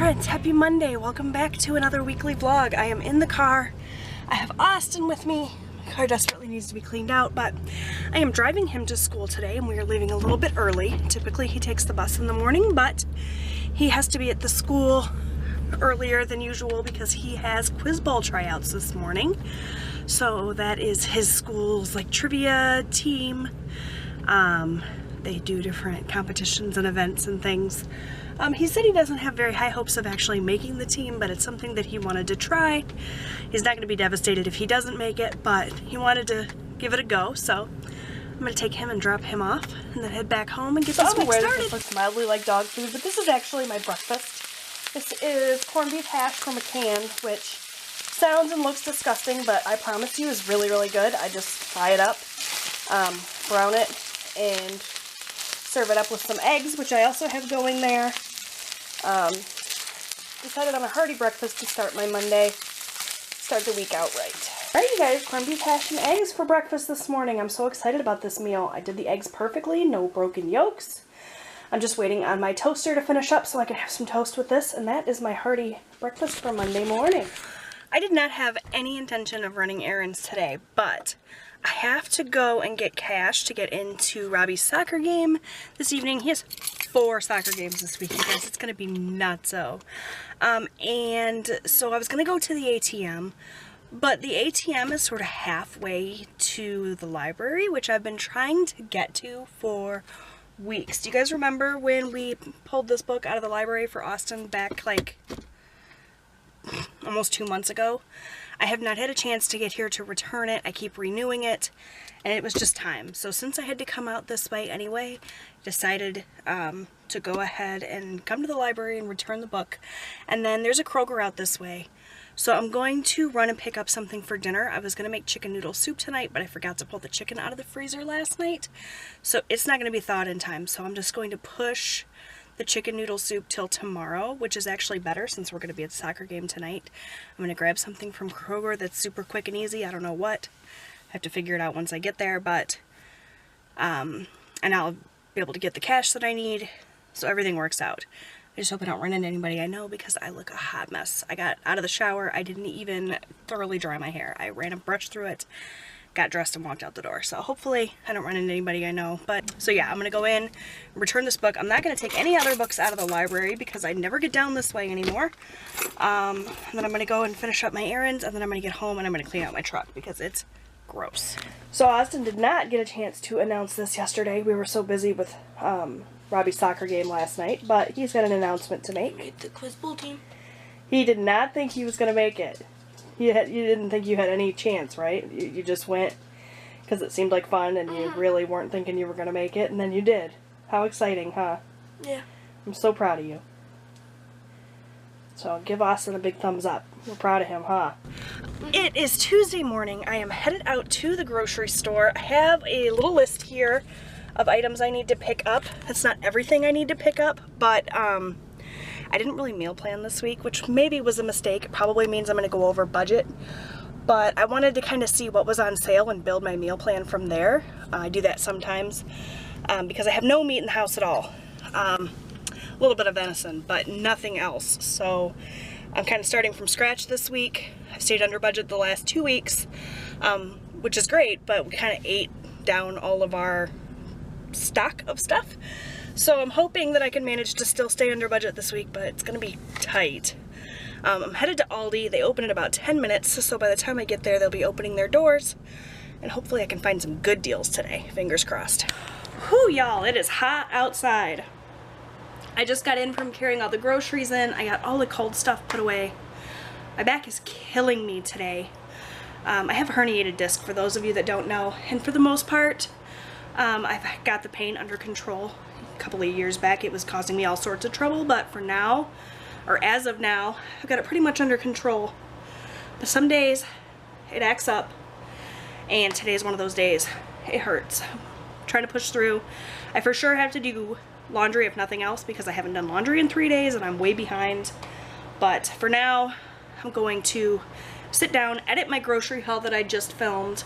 Friends, happy Monday. Welcome back to another weekly vlog. I am in the car. I have Austin with me. My car desperately needs to be cleaned out, but I am driving him to school today and we are leaving a little bit early. Typically he takes the bus in the morning, but he has to be at the school earlier than usual because he has Bowl Tryouts this morning. So that is his school's like trivia team. They do different competitions and events and things. He said he doesn't have very high hopes of actually making the team, but it's something that he wanted to try. He's not going to be devastated if he doesn't make it, but he wanted to give it a go, so I'm going to take him and drop him off and then head back home and get this week started. This looks mildly like dog food, but this is actually my breakfast. This is corned beef hash from a can, which sounds and looks disgusting, but I promise you is really, really good. I just fry it up, brown it, and serve it up with some eggs, which I also have going there. Decided on a hearty breakfast to start my Monday, start the week out right. Alright you guys, corned beef hash and eggs for breakfast this morning. I'm so excited about this meal. I did the eggs perfectly, no broken yolks. I'm just waiting on my toaster to finish up so I can have some toast with this, and that is my hearty breakfast for Monday morning. I did not have any intention of running errands today, but I have to go and get cash to get into Robbie's soccer game this evening. He has 4 soccer games this week, you guys. It's going to be nutso. And so I was going to go to the ATM, but the ATM is sort of halfway to the library, which I've been trying to get to for weeks. Do you guys remember when we pulled this book out of the library for Austin back like almost 2 months ago? I have not had a chance to get here to return it. I keep renewing it, and it was just time. So since I had to come out this way anyway, decided to go ahead and come to the library and return the book. And then there's a Kroger out this way. So I'm going to run and pick up something for dinner. I was going to make chicken noodle soup tonight, but I forgot to pull the chicken out of the freezer last night. So it's not going to be thawed in time. So I'm just going to push the chicken noodle soup till tomorrow, which is actually better since we're going to be at the soccer game tonight. I'm going to grab something from Kroger that's super quick and easy. I don't know what. I have to figure it out once I get there, but and I'll be able to get the cash that I need, so everything works out. I just hope I don't run into anybody I know because I look a hot mess. I got out of the shower. I didn't even thoroughly dry my hair. I ran a brush through it, got dressed, and walked out the door. So hopefully I don't run into anybody I know. But so yeah, I'm gonna go in, return this book. I'm not gonna take any other books out of the library because I never get down this way anymore. And then I'm gonna go and finish up my errands, and then I'm gonna get home and I'm gonna clean out my truck because it's gross. So Austin did not get a chance to announce this yesterday. We were so busy with Robbie's soccer game last night, but he's got an announcement to make. The quiz bowl team. He did not think he was gonna make it. You didn't think you had any chance, right? You just went because it seemed like fun and you really weren't thinking you were going to make it, and then you did. How exciting, huh? Yeah. I'm so proud of you. So give Austin a big thumbs up. We're proud of him, huh? It is Tuesday morning. I am headed out to the grocery store. I have a little list here of items I need to pick up. That's not everything I need to pick up, but I didn't really meal plan this week, which maybe was a mistake. It probably means I'm going to go over budget, but I wanted to kind of see what was on sale and build my meal plan from there. I do that sometimes because I have no meat in the house at all. A little bit of venison, but nothing else. So I'm kind of starting from scratch this week. I've stayed under budget the last 2 weeks, which is great, but we kind of ate down all of our stock of stuff. So I'm hoping that I can manage to still stay under budget this week, but it's going to be tight. I'm headed to Aldi. They open in about 10 minutes, so by the time I get there, they'll be opening their doors, and hopefully I can find some good deals today. Fingers crossed. Whew, y'all, it is hot outside. I just got in from carrying all the groceries in. I got all the cold stuff put away. My back is killing me today. I have a herniated disc, for those of you that don't know, and for the most part, I've got the pain under control. A couple of years back it was causing me all sorts of trouble, but for now, or as of now, I've got it pretty much under control. But some days it acts up, and today's one of those days. It hurts. I'm trying to push through. I for sure have to do laundry if nothing else because I haven't done laundry in 3 days and I'm way behind. But for now, I'm going to sit down, edit my grocery haul that I just filmed,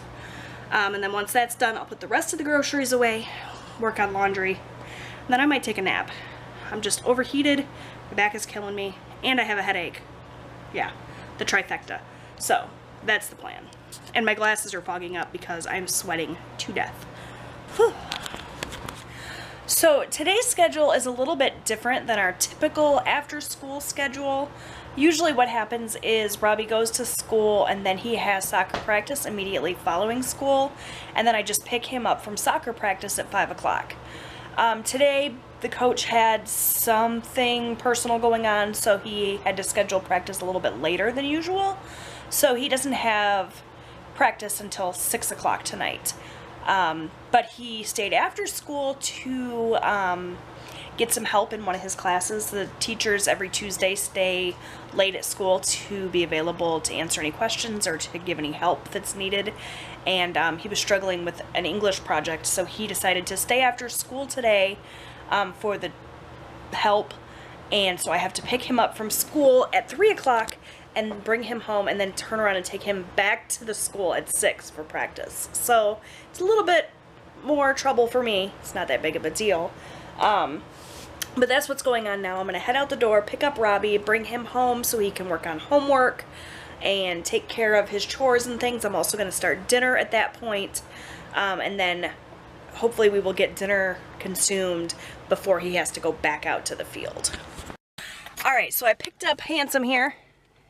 and then once that's done, I'll put the rest of the groceries away, work on laundry, and then I might take a nap. I'm just overheated, my back is killing me, and I have a headache. Yeah, the trifecta. So that's the plan. And my glasses are fogging up because I'm sweating to death. Whew. So today's schedule is a little bit different than our typical after-school schedule. Usually what happens is Robbie goes to school and then he has soccer practice immediately following school, and then I just pick him up from soccer practice at 5 o'clock. Today the coach had something personal going on, so he had to schedule practice a little bit later than usual. So he doesn't have practice until 6 o'clock tonight. But he stayed after school to get some help in one of his classes. The teachers every Tuesday stay late at school to be available to answer any questions or to give any help that's needed. And he was struggling with an English project, so he decided to stay after school today for the help. And so I have to pick him up from school at 3 o'clock and bring him home and then turn around and take him back to the school at 6 for practice. So it's a little bit more trouble for me. It's not that big of a deal. But that's what's going on now. I'm going to head out the door, pick up Robbie, bring him home so he can work on homework and take care of his chores and things. I'm also going to start dinner at that point. And then hopefully we will get dinner consumed before he has to go back out to the field. Alright, so I picked up Handsome here.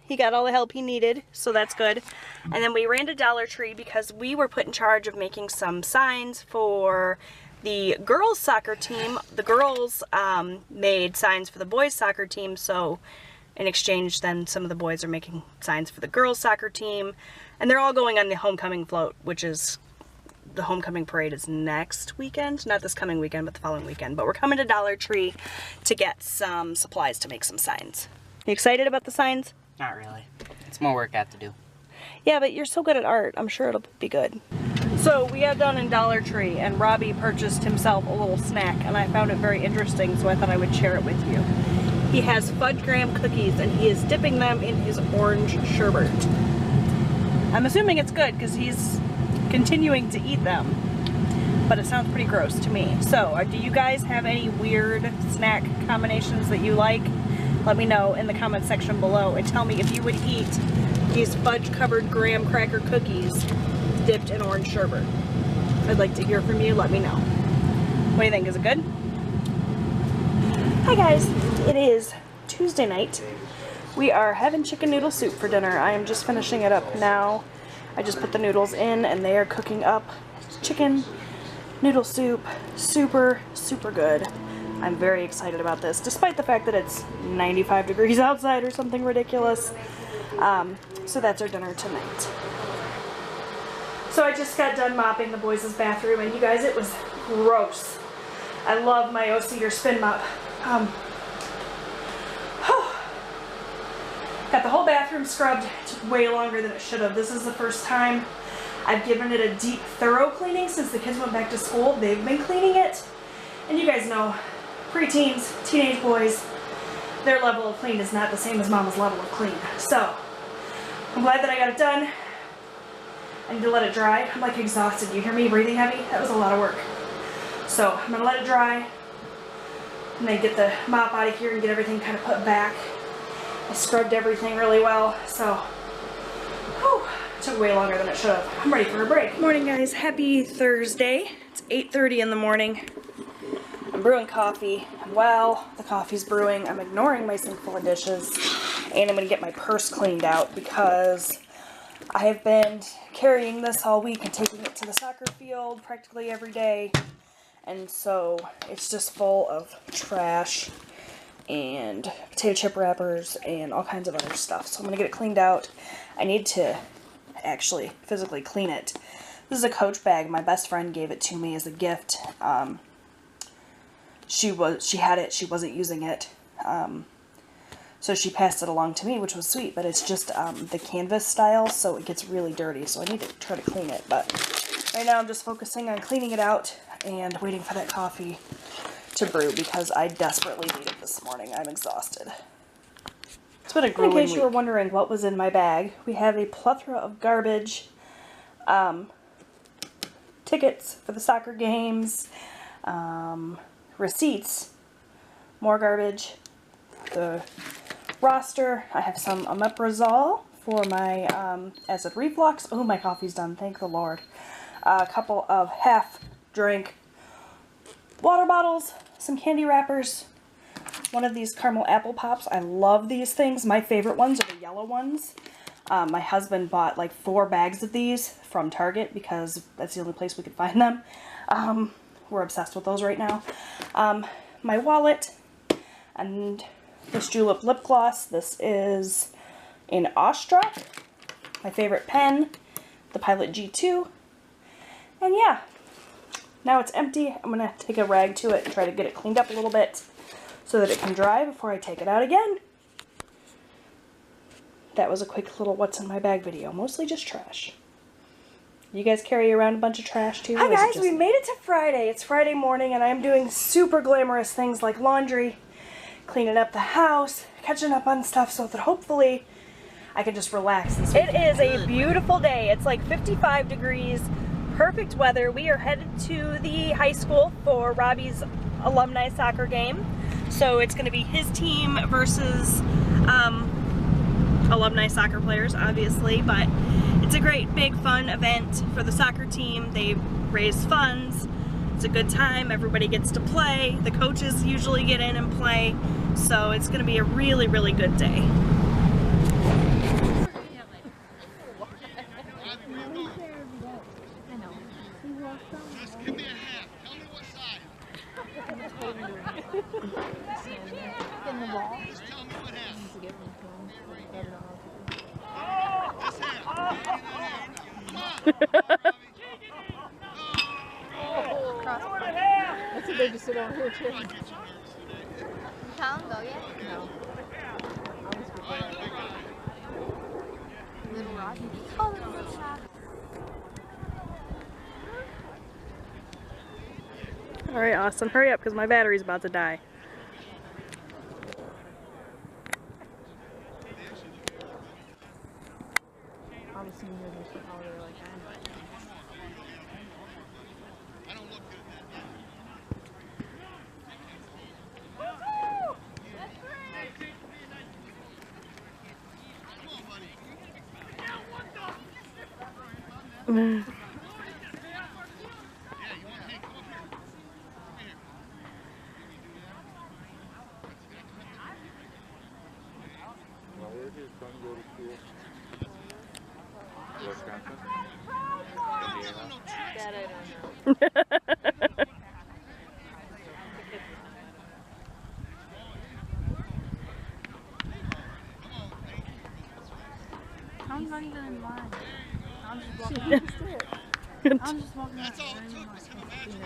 He got all the help he needed, so that's good. And then we ran to Dollar Tree because we were put in charge of making some signs for the girls' soccer team. The girls made signs for the boys' soccer team, so in exchange then some of the boys are making signs for the girls' soccer team. And they're all going on the homecoming float, which is, the homecoming parade is next weekend. Not this coming weekend, but the following weekend. But we're coming to Dollar Tree to get some supplies to make some signs. You excited about the signs? Not really. It's more work I have to do. Yeah, but you're so good at art. I'm sure it'll be good. So we got done in Dollar Tree, and Robbie purchased himself a little snack, and I found it very interesting, so I thought I would share it with you. He has fudge graham cookies, and he is dipping them in his orange sherbet. I'm assuming it's good because he's continuing to eat them, but it sounds pretty gross to me. So, do you guys have any weird snack combinations that you like? Let me know in the comment section below and tell me if you would eat these fudge-covered graham cracker cookies dipped in orange sherbet. I'd like to hear from you. Let me know. What do you think? Is it good? Hi guys. It is Tuesday night. We are having chicken noodle soup for dinner. I am just finishing it up now. I just put the noodles in and they are cooking up. Chicken noodle soup. Super, super good. I'm very excited about this, despite the fact that it's 95 degrees outside or something ridiculous. So that's our dinner tonight. So I just got done mopping the boys' bathroom, and you guys, it was gross. I love my OC or spin mop. Got the whole bathroom scrubbed. It took way longer than it should have. This is the first time I've given it a deep, thorough cleaning since the kids went back to school. They've been cleaning it. And you guys know, preteens, teenage boys, their level of clean is not the same as Mama's level of clean. So, I'm glad that I got it done. I need to let it dry. I'm like exhausted. You hear me breathing heavy? That was a lot of work. So, I'm going to let it dry and then get the mop out of here and get everything kind of put back. I scrubbed everything really well, so whew, it took way longer than it should have. I'm ready for a break. Morning guys, happy Thursday. It's 8:30 in the morning. I'm brewing coffee, and while the coffee's brewing, I'm ignoring my sink full of dishes, and I'm going to get my purse cleaned out because I have been carrying this all week and taking it to the soccer field practically every day, and so it's just full of trash and potato chip wrappers and all kinds of other stuff. So I'm going to get it cleaned out. I need to actually physically clean it. This is a Coach bag. My best friend gave it to me as a gift. She had it, she wasn't using it, so she passed it along to me, which was sweet, but it's just the canvas style, so it gets really dirty, so I need to try to clean it. But right now I'm just focusing on cleaning it out and waiting for that coffee to brew because I desperately need it this morning. I'm exhausted. It's been a grueling week. In case you were wondering what was in my bag, we have a plethora of garbage, tickets for the soccer games, receipts, more garbage, the roster. I have some omeprazole for my acid reflux. Oh, my coffee's done, thank the Lord. A couple of half-drink water bottles, some candy wrappers, one of these caramel apple pops. I love these things. My favorite ones are the yellow ones. My husband bought like 4 bags of these from Target because that's the only place we could find them. We're obsessed with those right now. My wallet and this Julep lip gloss. This is in Awestruck. My favorite pen, the Pilot G2. And yeah, now it's empty. I'm gonna take a rag to it and try to get it cleaned up a little bit so that it can dry before I take it out again. That was a quick little what's in my bag video. Mostly just trash. You guys carry around a bunch of trash too? Hi guys, we made it to Friday. It's Friday morning and I'm doing super glamorous things like laundry, cleaning up the house, catching up on stuff so that hopefully I can just relax this weekend. It is a beautiful day. It's like 55 degrees, perfect weather. We are headed to the high school for Robbie's alumni soccer game. So it's going to be his team versus alumni soccer players, obviously, but it's a great big fun event for the soccer team. They raise funds. It's a good time. Everybody gets to play. The coaches usually get in and play. So it's going to be a really, really good day. Just give me a half. Tell me what size. In the wall. Just tell me what half. This half. Come on. That's what they just sit over here too. Tell him go yet? No. Little Rocky. Oh, little shot. Alright, Austin, hurry up because my battery's about to die. Where did your son go to school? Wisconsin? That I don't know. I'm not even in line. I'm just walking out. I'm just walking out. That's all it took was him imagining.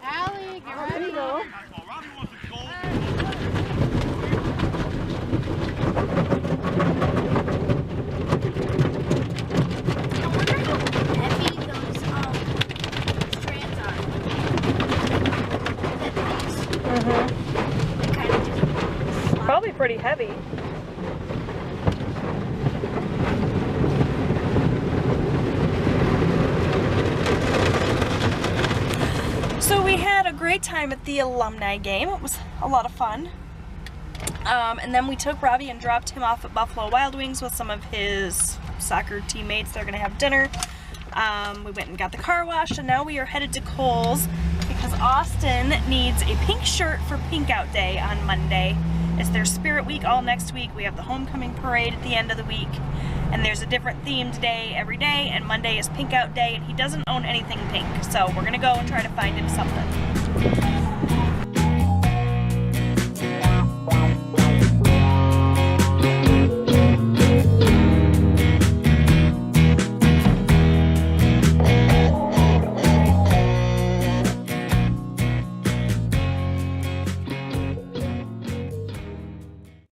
Allie, get ready to go. Probably pretty heavy. So we had a great time at the alumni game. It was a lot of fun. And then we took Robbie and dropped him off at Buffalo Wild Wings with some of his soccer teammates. They're gonna have dinner. We went and got the car washed, and now we are headed to Kohl's because Austin needs a pink shirt for Pink Out Day on Monday. It's their Spirit Week all next week. We have the homecoming parade at the end of the week, and there's a different themed day every day, and Monday is Pink Out Day, and he doesn't own anything pink, so we're gonna go and try to find him something.